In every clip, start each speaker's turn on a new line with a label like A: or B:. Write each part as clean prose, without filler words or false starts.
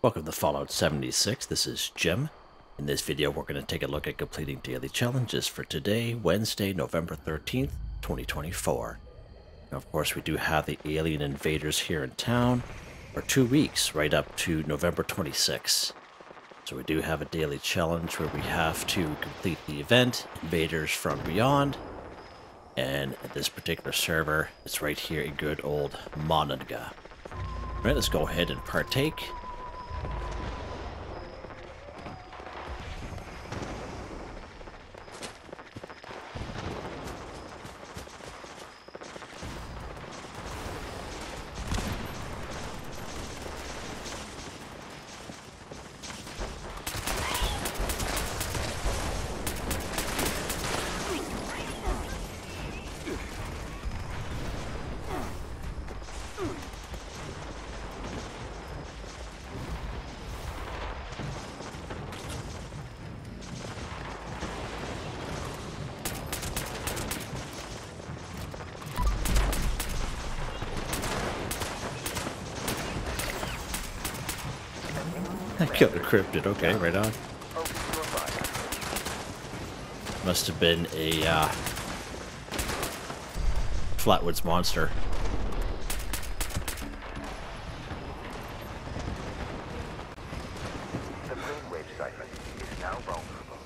A: Welcome to Fallout 76, this is Jim. In this video we're going to take a look at completing daily challenges for today, Wednesday, November 13th, 2024. Now, of course, we do have the alien invaders here in town for 2 weeks, right up to November 26th. So we do have a daily challenge where we have to complete the event, Invaders from Beyond. And at this particular server, it's right here in good old Monaga. Alright, let's go ahead and partake. I killed a Cryptid, okay, right on. Must have been a Flatwoods monster.
B: The brainwave siphon is now vulnerable.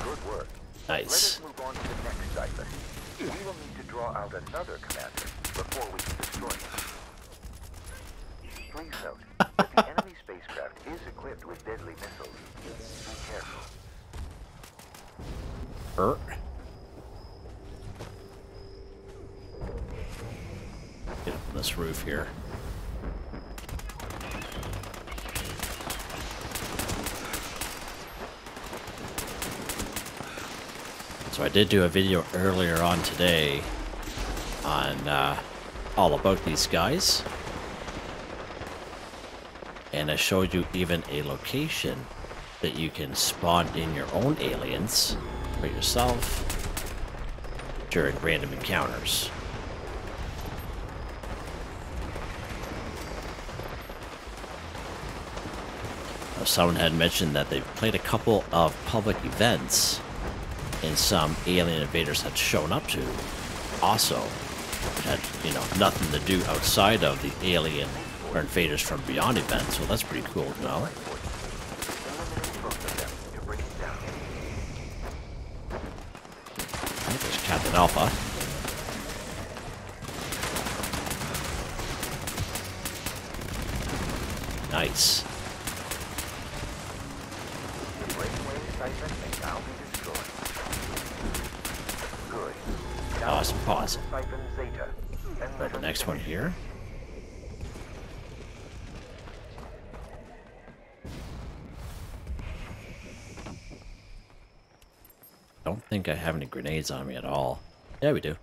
B: Good work.
A: Nice.
B: Let us move on to the next siphon. We will need to draw out another commander before we can destroy him. Please note that the enemy spacecraft is equipped with deadly missiles. Be careful.
A: Get up on this roof here. So I did do a video earlier on today on all about these guys. And I showed you even a location that you can spawn in your own aliens for yourself during random encounters. Now, someone had mentioned that they've played a couple of public events and some alien invaders had shown up to also had, nothing to do outside of the alien or Invaders from Beyond events, so that's pretty cool to know. There's Captain Alpha. Nice. Awesome, pause. But the next one here. Don't think I have any grenades on me at all. Yeah, we do.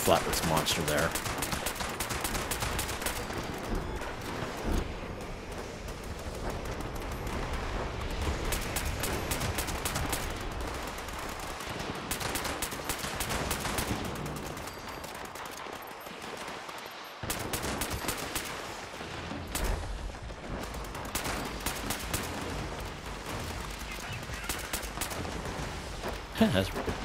A: Flatwoods monster there. That's pretty good.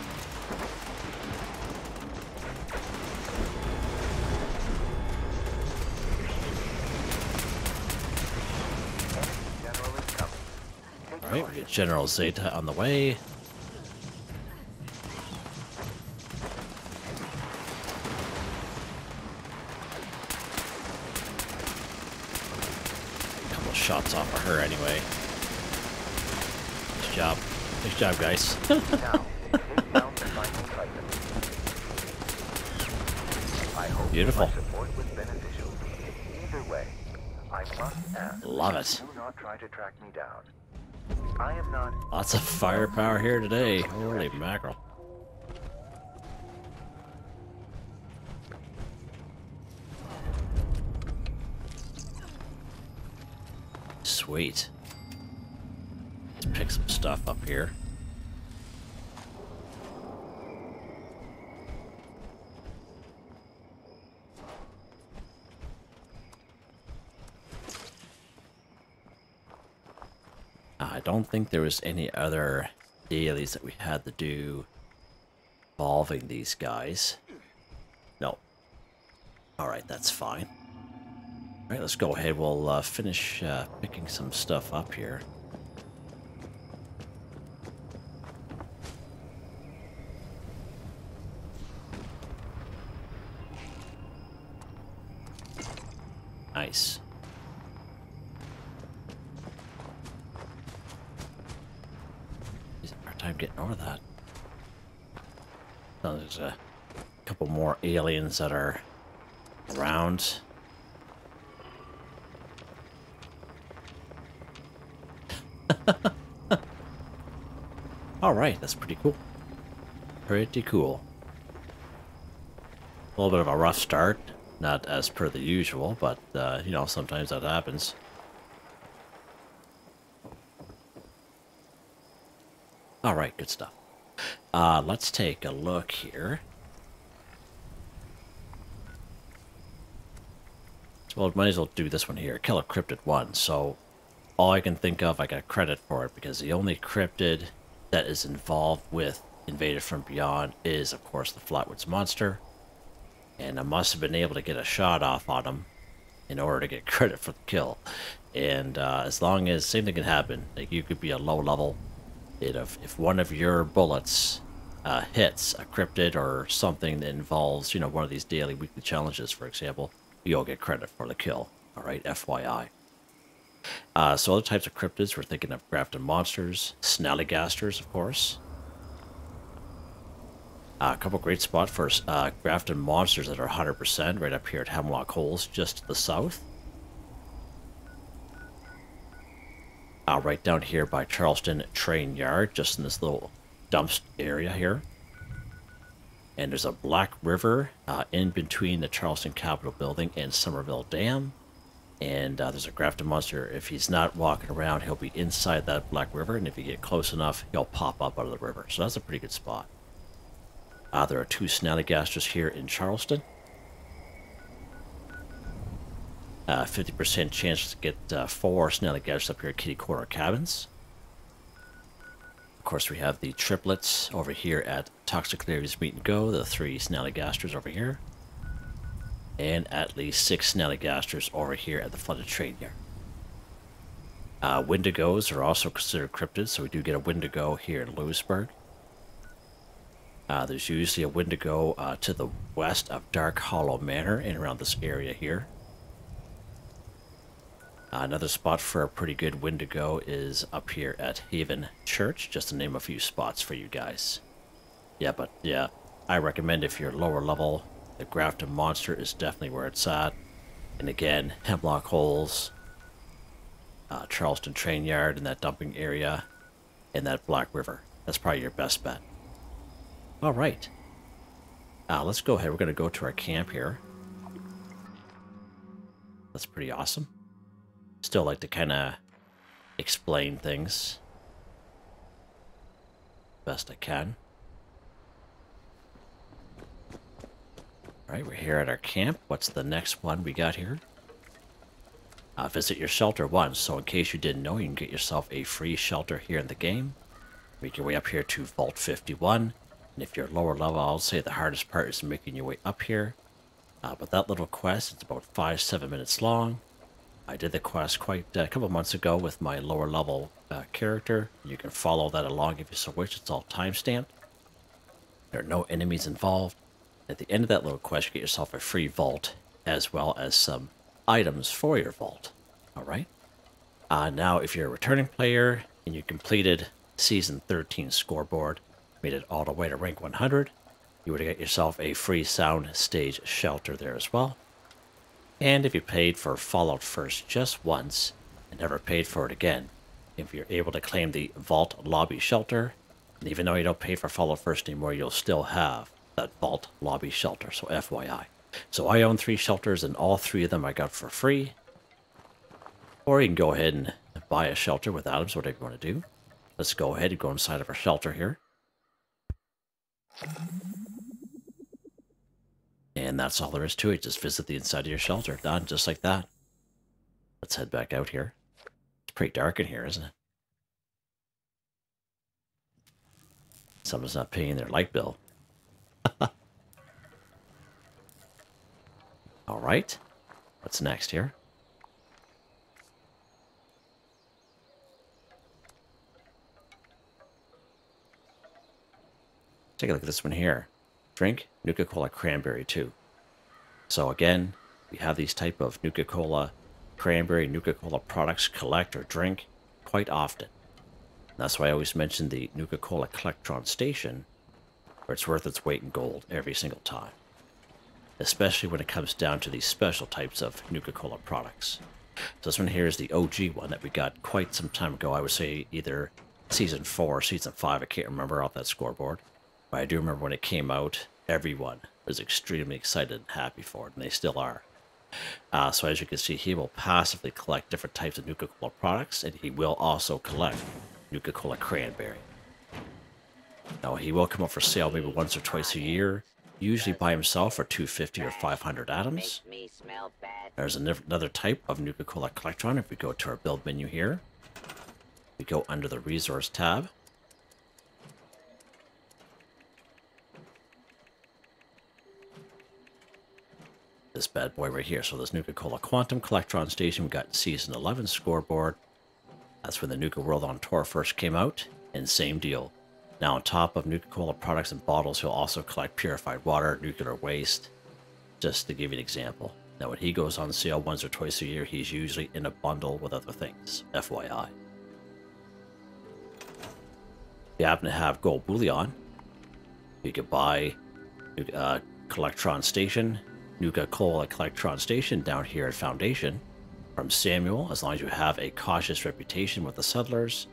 A: Alright, we get General Zeta on the way. A couple shots off of her anyway. Nice job. Nice job, guys. Beautiful.
B: Either way, I must ask,
A: love it.
B: Do not try to track me down. I am not...
A: Lots of firepower here today. Holy mackerel. Sweet. Let's pick some stuff up here. I don't think there was any other dailies that we had to do involving these guys. No. Alright, that's fine. Alright, let's go ahead. We'll finish picking some stuff up here. Nice. Hard time getting over that. So there's a couple more aliens that are around. Alright, that's pretty cool. Pretty cool. A little bit of a rough start. Not as per the usual, but, you know, sometimes that happens. Alright, good stuff. Let's take a look here. Well, might as well do this one here. Kill a Cryptid 1. So, all I can think of, I got credit for it, because the only Cryptid that is involved with Invaders from Beyond is, of course, the Flatwoods Monster. And I must have been able to get a shot off on him in order to get credit for the kill. And as long as, same thing can happen, like you could be a low level, if one of your bullets hits a Cryptid or something that involves, you know, one of these daily weekly challenges, for example, you'll get credit for the kill. Alright, FYI. So other types of Cryptids, we're thinking of Grafton Monsters, Snallygasters, of course. A couple great spots for Grafton Monsters that are 100% right up here at Hemlock Holes, just to the south. Right down here by Charleston Train Yard, just in this little dump area here. And there's a Black River in between the Charleston Capitol Building and Somerville Dam. And there's a Grafton Monster. If he's not walking around, he'll be inside that Black River. And if you get close enough, he'll pop up out of the river. So that's a pretty good spot. There are 2 Snallygasters here in Charleston. 50% chance to get 4 Snallygasters up here at Kitty Corner Cabins. Of course, we have the triplets over here at ArtisticallyArranged Meet and Go, the 3 Snallygasters over here. And at least 6 Snallygasters over here at the Flooded Train Yard. Wendigos are also considered cryptids, so we do get a Wendigo here in Lewisburg. There's usually a Wendigo to the west of Dark Hollow Manor and around this area here. Another spot for a pretty good Wendigo is up here at Haven Church, just to name a few spots for you guys. Yeah, I recommend if you're lower level, the Grafton Monster is definitely where it's at. And again, Hemlock Holes, Charleston Train Yard in that dumping area, and that Black River. That's probably your best bet. Alright. Let's go ahead. We're going to go to our camp here. That's pretty awesome. Still like to kind of explain things best I can. Alright, we're here at our camp. What's the next one we got here? Visit your shelter once. So in case you didn't know, you can get yourself a free shelter here in the game. Make your way up here to Vault 51. And if you're lower level, I'll say the hardest part is making your way up here. But that little quest, it's about 5-7 minutes long. I did the quest quite a couple months ago with my lower level character. You can follow that along if you so wish. It's all timestamped. There are no enemies involved. At the end of that little quest, you get yourself a free vault, as well as some items for your vault. Alright? Now, if you're a returning player and you completed Season 13 scoreboard, made it all the way to rank 100, you would get yourself a free sound stage shelter there as well. And if you paid for Fallout First just once and never paid for it again, if you're able to claim the Vault Lobby Shelter, and even though you don't pay for Follow First anymore, you'll still have that Vault Lobby Shelter, so FYI. So I own 3 shelters, and all 3 of them I got for free. Or you can go ahead and buy a shelter with items, whatever you want to do. Let's go ahead and go inside of our shelter here. And that's all there is to it. Just visit the inside of your shelter. Done, just like that. Let's head back out here. It's pretty dark in here, isn't it? Someone's not paying their light bill. Alright. What's next here? Take a look at this one here. Drink Nuka-Cola Cranberry too. So again, we have these type of Nuka-Cola Cranberry, Nuka-Cola products collect or drink quite often. And that's why I always mention the Nuka-Cola Protectron station, where it's worth its weight in gold every single time. Especially when it comes down to these special types of Nuka-Cola products. So this one here is the OG one that we got quite some time ago. I would say either Season 4 or Season 5, I can't remember off that scoreboard. But I do remember when it came out, everyone was extremely excited and happy for it, and they still are. So as you can see, he will passively collect different types of Nuka-Cola products, and he will also collect Nuka-Cola Cranberry. Now, he will come up for sale maybe once or twice a year, usually by himself for 250 or 500 atoms. There's another type of Nuka-Cola Protectron. If we go to our build menu here, we go under the Resource tab. This bad boy right here. So this Nuka-Cola Quantum Protectron station we got in Season 11 scoreboard. That's when the Nuka-World on tour first came out, and same deal. Now on top of Nuka-Cola products and bottles, he'll also collect purified water, nuclear waste, just to give you an example. Now when he goes on sale once or twice a year, he's usually in a bundle with other things, FYI. If you happen to have gold bullion, you could buy Protectron station, Nuka-Cola Protectron station down here at Foundation from Samuel, as long as you have a cautious reputation with the settlers.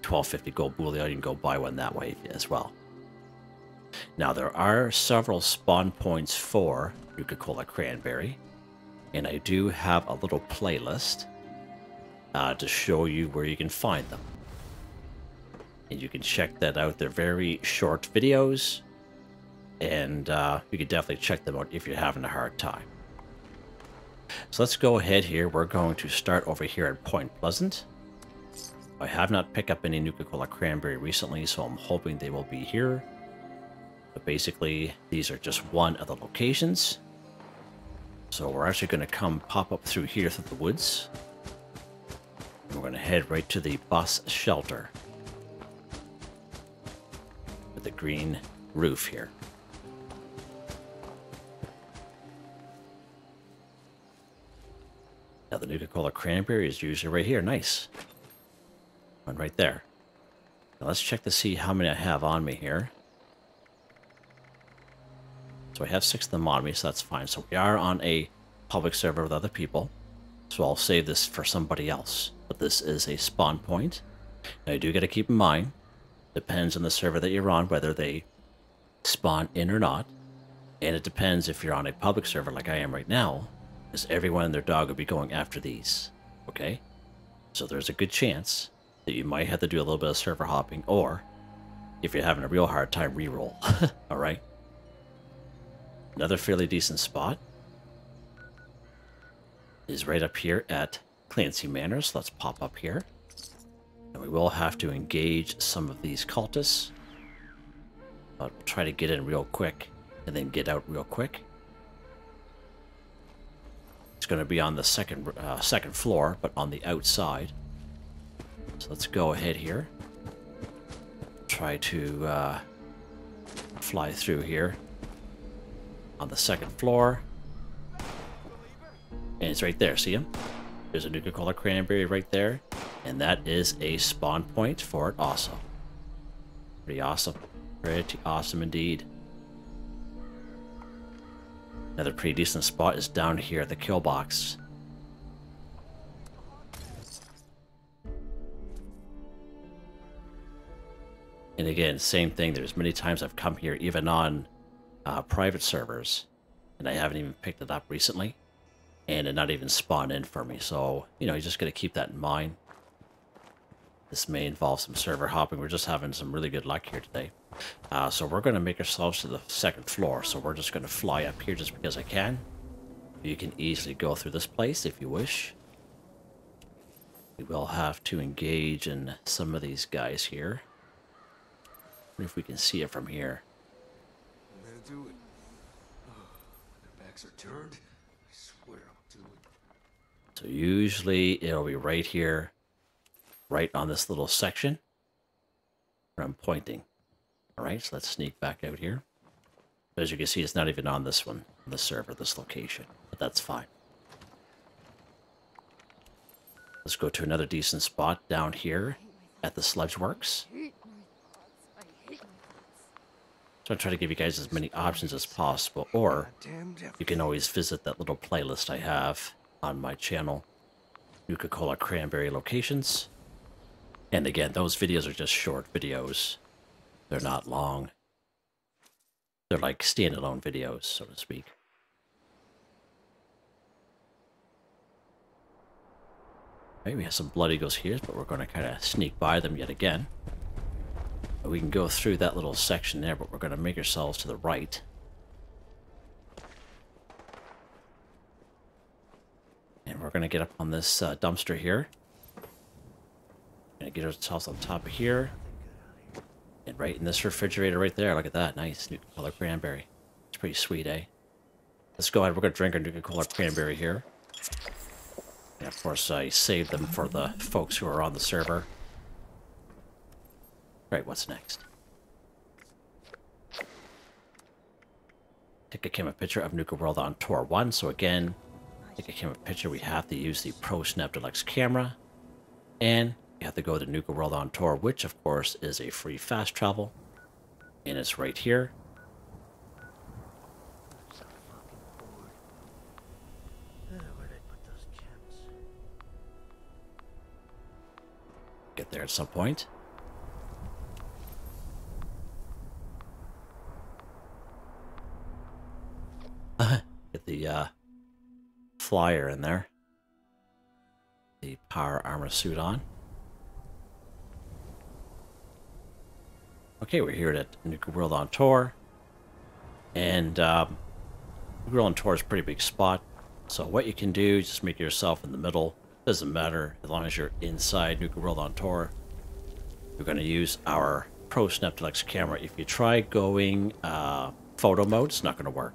A: 1250 gold bullion, you can go buy one that way as well. Now there are several spawn points for Nuka-Cola Cranberry, and I do have a little playlist to show you where you can find them. And you can check that out. They're very short videos, and you can definitely check them out if you're having a hard time. So let's go ahead here. We're going to start over here at Point Pleasant. I have not picked up any Nuka-Cola Cranberry recently, so I'm hoping they will be here. But basically, these are just one of the locations. So we're actually going to pop up through here through the woods. And we're going to head right to the bus shelter with the green roof here. Now the Nuka-Cola Cranberry is usually right here. Nice. One right there. Now let's check to see how many I have on me here. So I have 6 of them on me, so that's fine. So we are on a public server with other people. So I'll save this for somebody else. But this is a spawn point. Now you do got to keep in mind, depends on the server that you're on, whether they spawn in or not. And it depends if you're on a public server like I am right now, because everyone and their dog will be going after these. Okay? So there's a good chance that you might have to do a little bit of server hopping, or if you're having a real hard time, reroll. Alright? Another fairly decent spot is right up here at Clancy Manor. So let's pop up here. And we will have to engage some of these cultists. But we'll try to get in real quick and then get out real quick. It's going to be on the second floor, but on the outside. So let's go ahead here. Try to fly through here on the second floor. And it's right there, see him? There's a Nuka-Cola Cranberry right there. And that is a spawn point for it also. Pretty awesome. Pretty awesome indeed. Another pretty decent spot is down here at the kill box. And again, same thing. There's many times I've come here, even on private servers, and I haven't even picked it up recently, and it not even spawned in for me. So, you know, you just got to keep that in mind. This may involve some server hopping. We're just having some really good luck here today. So we're going to make ourselves to the second floor. So we're just going to fly up here just because I can. You can easily go through this place if you wish. We will have to engage in some of these guys here. Wonder if we can see it from here.
C: I'm gonna do it. Oh, their backs are turned. I swear I'll do it.
A: So usually it'll be right here, right on this little section where I'm pointing. All right, so let's sneak back out here. But as you can see, it's not even on this one, on the server, this location, but that's fine. Let's go to another decent spot down here at the Sludge Works. So I try to give you guys as many options as possible, or you can always visit that little playlist I have on my channel, Nuka-Cola Cranberry Locations. And again, those videos are just short videos. They're not long. They're like standalone videos, so to speak. Okay, we have some Blood Eagles here, but we're going to kind of sneak by them yet again. We can go through that little section there, but we're going to make ourselves to the right. And we're going to get up on this dumpster here. Going to get ourselves on top of here. And right in this refrigerator right there. Look at that. Nice. Nuka-Cola Cranberry. It's pretty sweet, eh? Let's go ahead. We're going to drink our Nuka-Cola Cranberry here. And of course, I saved them for the folks who are on the server. Right, what's next? Take a camera picture of Nuka-World on Tour 1. So again, take a camera picture. We have to use the Pro Snap Deluxe camera. And you have to go to Nuka-World on Tour, which of course is a free fast travel. And it's right here.
D: I'm so fucking bored. Where'd I put those gems?
A: Get there at some point. Get the flyer in there. The power armor suit on. Okay, we're here at Nuka-World on Tour. And Nuka-World on Tour is a pretty big spot. So what you can do is just make yourself in the middle. Doesn't matter as long as you're inside Nuka-World on Tour. We're going to use our Pro Snap Deluxe camera. If you try going photo mode, it's not going to work.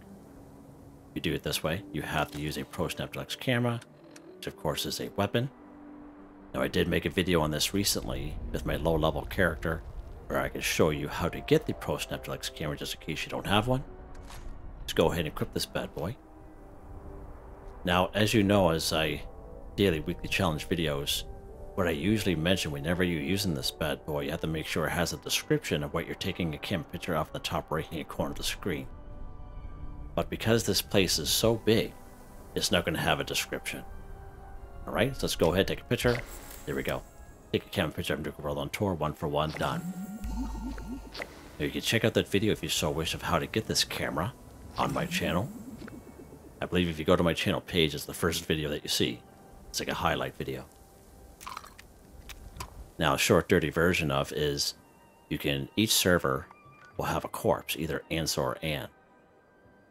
A: You do it this way, you have to use a Pro Snap Deluxe camera, which of course is a weapon. Now I did make a video on this recently with my low-level character, where I can show you how to get the Pro Snap Deluxe camera just in case you don't have one. Let's go ahead and equip this bad boy. Now, as you know, as I daily weekly challenge videos, what I usually mention whenever you're using this bad boy, you have to make sure it has a description of what you're taking a camera picture of in the top right-hand corner of the screen. But because this place is so big, it's not going to have a description. Alright, so let's go ahead, take a picture. There we go. Take a camera picture of Nuka-World on Tour, 1 for 1, done. Now you can check out that video if you so wish of how to get this camera on my channel. I believe if you go to my channel page, it's the first video that you see. It's like a highlight video. Now a short dirty version of is you can, each server will have a corpse, either Ansel or Ann.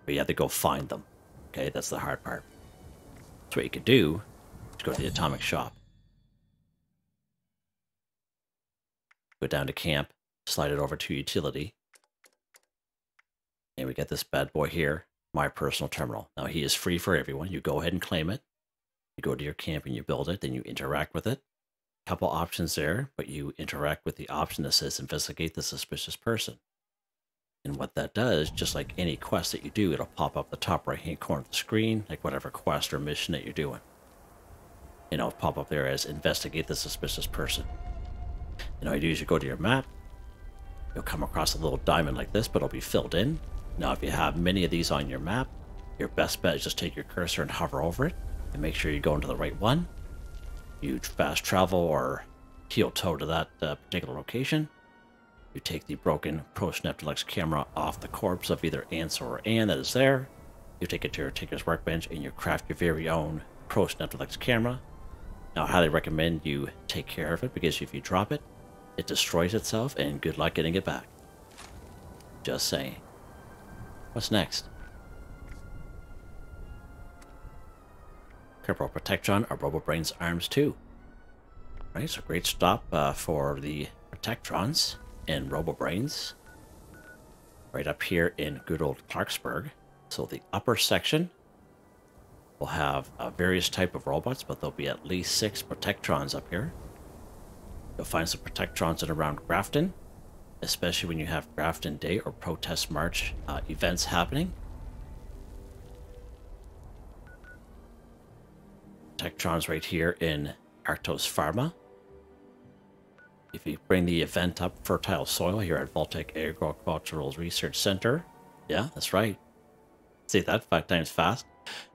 A: But you have to go find them. Okay, that's the hard part. So what you can do is go to the Atomic Shop. Go down to camp, slide it over to utility. And we get this bad boy here, my personal terminal. Now he is free for everyone. You go ahead and claim it. You go to your camp and you build it, then you interact with it. Couple options there, but you interact with the option that says investigate the suspicious person. And what that does, just like any quest that you do, it'll pop up the top right-hand corner of the screen, like whatever quest or mission that you're doing. And it'll pop up there as investigate the suspicious person. And all you do is you go to your map, you'll come across a little diamond like this, but it'll be filled in. Now, if you have many of these on your map, your best bet is just take your cursor and hover over it, and make sure you go into the right one. You fast travel or heel toe to that particular location. You take the broken Pro Snap Deluxe camera off the corpse of either Ansel or Anne that is there. You take it to your Tinker's Workbench and you craft your very own Pro Snap Deluxe camera. Now, I highly recommend you take care of it because if you drop it, it destroys itself and good luck getting it back. Just saying. What's next? Cripple, Protectron, or Robobrain's arms too. Right, so great stop for the Protectrons and Robobrains. Right up here in good old Clarksburg. So the upper section will have various type of robots, but there'll be at least 6 Protectrons up here. You'll find some Protectrons in around Grafton, especially when you have Grafton Day or Protest March events happening. Protectrons right here in Arctos Pharma. If you bring the event up, Fertile Soil, here at Voltec Agricultural Research Center. Yeah, that's right. Say that 5 times fast.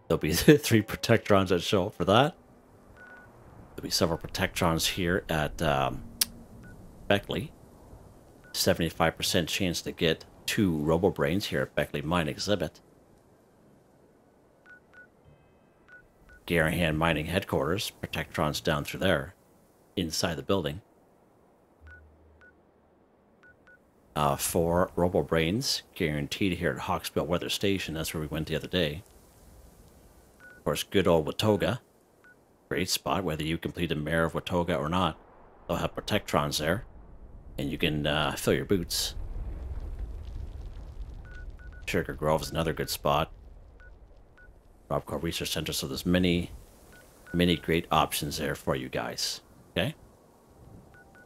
A: There'll be 3 Protectrons that show up for that. There'll be several Protectrons here at Beckley. 75% chance to get 2 Robobrains here at Beckley Mine Exhibit. Garahan Mining Headquarters, Protectrons down through there, inside the building. 4 Robobrains guaranteed here at Hawksbill Weather Station. That's where we went the other day. Of course, good old Watoga. Great spot, whether you complete a Mare of Watoga or not. They'll have Protectrons there, and you can fill your boots. Sugar Grove is another good spot. Robco Research Center, so there's many great options there for you guys. Okay?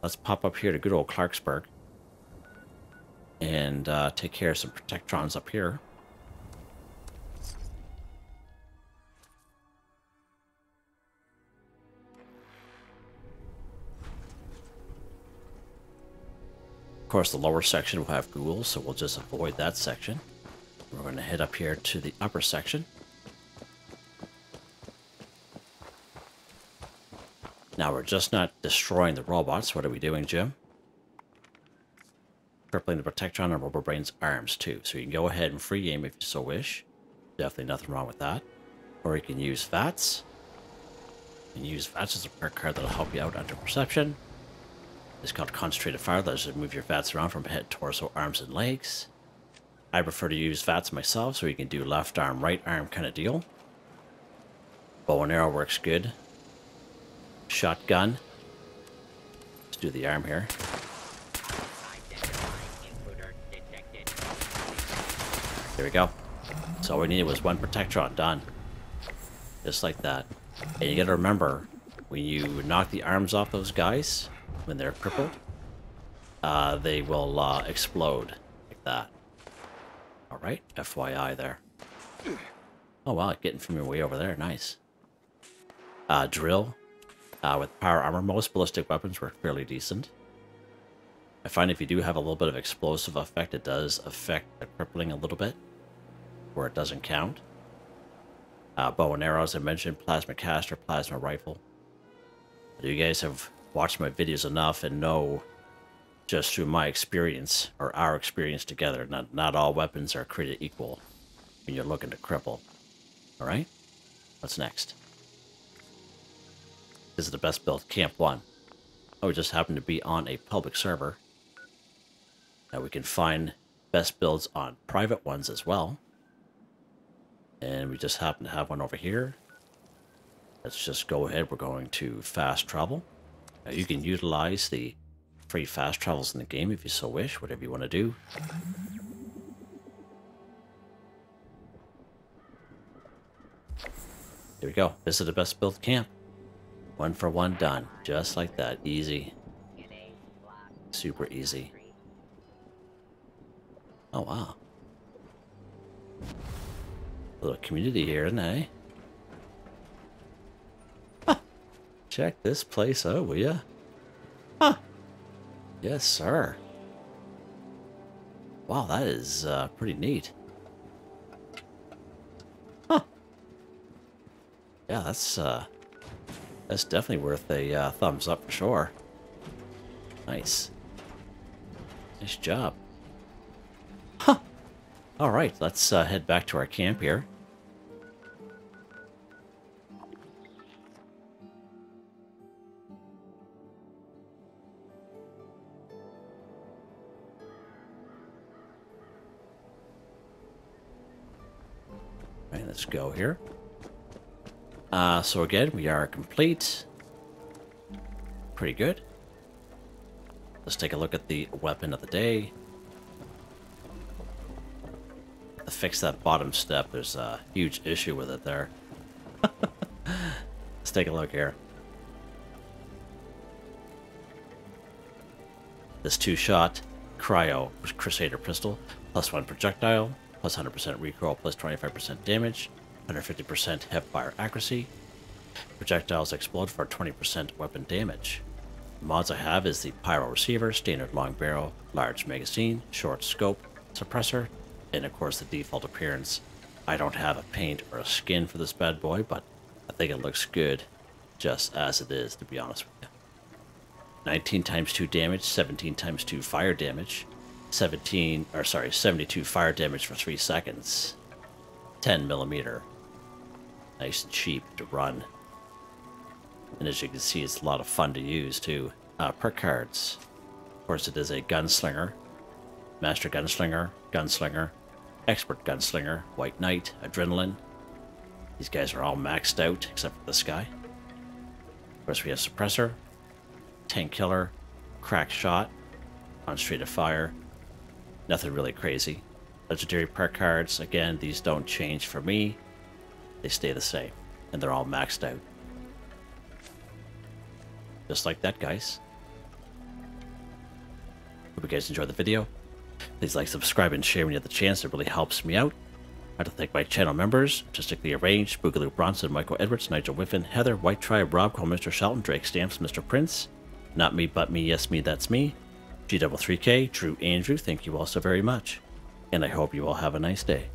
A: Let's pop up here to good old Clarksburg and take care of some Protectrons up here. Of course, the lower section will have ghouls, so we'll just avoid that section. We're going to head up here to the upper section. Now, we're just not destroying the robots. What are we doing, Jim? Crippling the Protectron and Robobrain's arms, too. So you can go ahead and free aim if you so wish. Definitely nothing wrong with that. Or you can use VATS. You can use VATS as a perk card that'll help you out under Perception. It's called Concentrated Fire. That'll just move your VATS around from head, torso, arms, and legs. I prefer to use VATS myself, so you can do left arm, right arm kind of deal. Bow and arrow works good. Shotgun. Let's do the arm here. There we go. So all we needed was 1 Protectron done. Just like that. And you gotta remember, when you knock the arms off those guys, when they're crippled, they will explode like that. Alright, FYI there. Oh wow, getting from your way over there, nice. Drill. With power armor, most ballistic weapons work fairly decent. I find if you do have a little bit of explosive effect, it does affect the crippling a little bit, where it doesn't count. Bow and arrow, as I mentioned, plasma caster, plasma rifle. You guys have watched my videos enough and know, just through my experience, or our experience together, not all weapons are created equal when you're looking to cripple. Alright? What's next? This is the best build, Camp 1. Oh, we just happen to be on a public server. Now we can find best builds on private ones as well. And we just happen to have one over here. Let's just go ahead. We're going to fast travel. Now you can utilize the free fast travels in the game if you so wish, whatever you want to do. Here we go. This is the best build camp. 1 for 1 done. Just like that. Easy. Super easy. Oh, wow. A little community here, isn't it? Huh. Check this place out, will ya? Huh. Yes, sir. Wow, that is pretty neat. Huh. Yeah, that's definitely worth a thumbs up for sure. Nice. Nice job. Huh. Alright, let's head back to our camp here. Alright, let's go here. So again, we are complete. Pretty good. Let's take a look at the weapon of the day. To fix that bottom step, there's a huge issue with it there. Let's take a look here. This 2-shot Cryo Crusader pistol, +1 projectile, +100% recoil, +25% damage, 150% hipfire accuracy. Projectiles explode for 20% weapon damage. The mods I have is the Pyro Receiver, Standard Long Barrel, Large Magazine, Short Scope, Suppressor, and of course the default appearance. I don't have a paint or a skin for this bad boy, but I think it looks good just as it is, to be honest with you. 19 times 2 damage, 17 times 2 fire damage, 72 fire damage for 3 seconds, 10 millimeter. Nice and cheap to run. And as you can see, it's a lot of fun to use too. Perk cards. Of course, it is a Gunslinger, Master Gunslinger, Gunslinger, Expert Gunslinger, White Knight, Adrenaline. These guys are all maxed out except for this guy. Of course, we have Suppressor, Tank Killer, Crack Shot, On Street of Fire. Nothing really crazy. Legendary perk cards. Again, these don't change for me. They stay the same. And they're all maxed out. Just like that, guys. Hope you guys enjoyed the video. Please like, subscribe, and share when you have the chance. It really helps me out. I'd like to thank my channel members, Artistically Arranged, Boogaloo Bronson, Michael Edwards, Nigel Wiffen, Heather, Whitetribe, Robco, Mr. Shelton, Drake Stamps, Mr.Prince, NotMeButMeYesMeThatsMe, G3K, Drew Andrew, thank you all so very much. And I hope you all have a nice day.